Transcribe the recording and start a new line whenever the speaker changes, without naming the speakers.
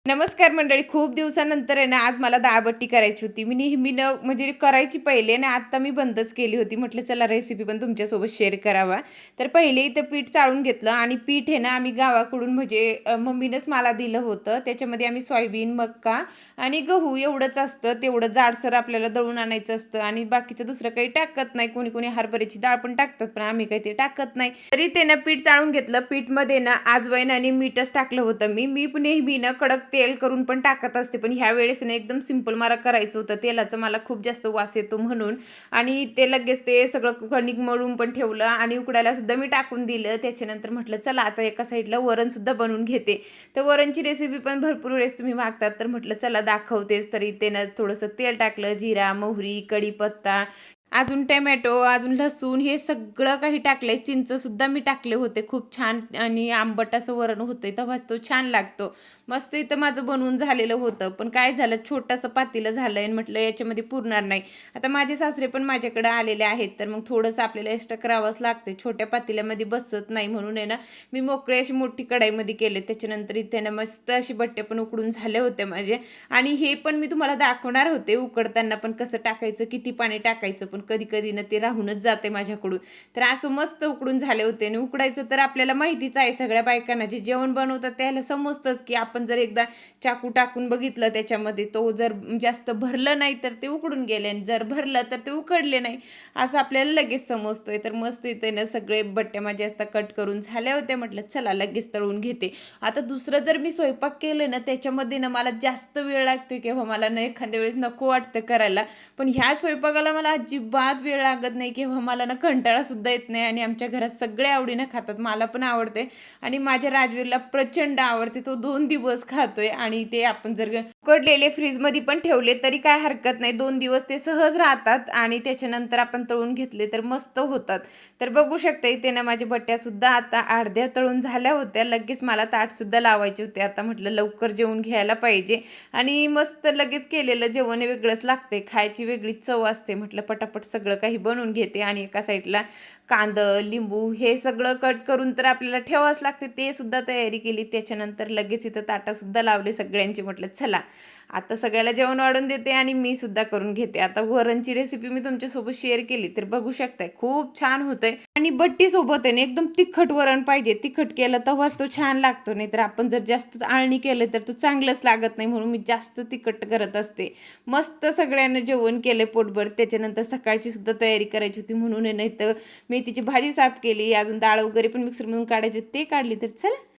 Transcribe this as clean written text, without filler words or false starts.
नमस्कार मंडळी. खूप दिवसानंतर आहे ना, आज मला डाळबट्टी करायची होती. मी नेहमी म्हणजे करायची पहिले आणि आता मी बंदच केली होती. म्हटलं चला रेसिपी पण तुमच्यासोबत शेअर करावा. तर पहिले इथं पीठ चाळून घेतलं आणि पीठ आहे ना, आम्ही गावाकडून म्हणजे मम्मीनंच मला दिलं होतं. त्याच्यामध्ये आम्ही सोयाबीन, मक्का आणि गहू एवढंच असतं. तेवढं जाडसर आपल्याला दळून आणायचं असतं आणि बाकीचं दुसरं काही टाकत नाही. कोणी कोणी हरभऱ्याची डाळ पण टाकतात, पण आम्ही काही ते टाकत नाही. तरी ते ना पीठ चाळून घेतलं. पीठमध्ये ना अजवाईन आणि मीठच टाकलं होतं मी. मी नेहमी ना कडक तेल करून पण टाकत असते, पण ह्या वेळेस ना एकदम सिंपल मला करायचं होतं. तेलाचं मला खूप जास्त वास येतो म्हणून. आणि ते लगेच ते सगळं कणिक मळून पण ठेवलं आणि उकडायला सुद्धा मी टाकून दिलं. त्याच्यानंतर म्हटलं चला आता एका साईडला वरण सुद्धा बनवून घेते. तर वरणची रेसिपी पण भरपूर वेळेस तुम्ही मागतात, तर म्हटलं चला दाखवतेच. तरी ते ना थोडंसं तेल टाकलं, जिरा, मोहरी, कढीपत्ता, अजून टोमॅटो, अजून लसूण हे सगळं काही टाकलंय. चिंचसुद्धा मी टाकले होते. खूप छान आणि आंबट असं वरण होतंय, तेव्हा तो छान लागतो. मस्त इथं माझं बनवून झालेलं होतं. पण काय झालं, छोटंसं पातेलं झालंय आणि म्हटलं याच्यामध्ये पुरणार नाही. आता माझे सासरे पण माझ्याकडे आलेले आहेत, तर मग थोडंसं आपल्याला एक्स्ट्रा करावंच लागते. छोट्या पातेल्यामध्ये बसत नाही म्हणून आहे ना, मी मोकळी अशी मोठी कढाईमध्ये केले. त्याच्यानंतर इथे ना मस्त अशी बट्टे पण उकडून झाले होते माझे. आणि हे पण मी तुम्हाला दाखवणार होते उकडताना पण कसं टाकायचं, किती पाणी टाकायचं. पण कधी-कधी ना ते राहूनच जाते माझ्याकडून. तर असं मस्त उकडून झाले होते आणि उकडायचं तर आपल्याला माहितीच आहे सगळ्या बायकांना जे जेवण बनवतात त्याला समजतंच, की आपण जर एकदा चाकू टाकून बघितलं त्याच्यामध्ये, तो जर जास्त भरलं नाही तर ते उकडून गेले आणि जर भरलं तर ते उकडले नाही. असं आपल्याला लगेच समजतोय. तर मस्त इथे ना सगळे बट्टे माझे आता कट करून झाले होते. म्हटलं चला लगेच तळून घेते. आता दुसरं जर मी स्वयंपाक केलं ना त्याच्यामध्ये ना मला जास्त वेळ लागतो किंवा मला ना एखाद्या वेळेस नको वाटतं करायला. पण ह्या स्वयंपाकाला मला अजिबात वेळ लागत नाही किंवा मला ना कंटाळा सुद्धा येत नाही आणि आमच्या घरात सगळे आवडीनं खातात. मला पण आवडते आणि माझ्या राजवीरला प्रचंड आवडते. तो 2 दिवस खातोय आणि ते आपण जर उकडलेले फ्रीजमध्ये पण ठेवले तरी काय हरकत नाही. 2 दिवस ते सहज राहतात आणि त्याच्यानंतर आपण तळून घेतले तर मस्त होतात. तर बघू शकता इथे ना माझ्या बट्ट्यासुद्धा आता अर्ध्या तळून झाल्या होत्या. लगेच मला ताटसुद्धा लावायचे होते. आता म्हटलं लवकर जेवून घ्यायला पाहिजे आणि मस्त लगेच केलेलं जेवण वेगळंच लागते. खायची वेगळीच चव असते. म्हटलं पटापट सगळं काही बनवून घेते आणि एका साईडला कांदं, लिंबू हे सगळं कट करून तर आपल्याला ठेवावंच लागते. ते सुद्धा तयारी केली. त्याच्यानंतर लगेच इथं ताटंसुद्धा लावले सगळ्यांची. म्हटलं चला आता सगळ्याला जेवण वाढून देते आणि मी सुद्धा करून घेते. आता वरणची रेसिपी मी तुमच्यासोबत शेअर केली तर बघू शकताय खूप छान होतंय आणि बट्टी सोबत आहे ना एकदम तिखट वरण पाहिजे. तिखट केलं तेव्हाच तो छान लागतो. नाही तर आपण जर जास्त आळणी केलं तर तो चांगलंच लागत नाही. म्हणून मी जास्त तिखट करत असते. मस्त सगळ्यांना जेवण केलं पोटभर. त्याच्यानंतर सकाळची सुद्धा तयारी करायची होती म्हणून आहे नाही तर मेथीची भाजी साफ केली. अजून डाळ वगैरे पण मिक्सरमधून काढायची ते काढली. तर चला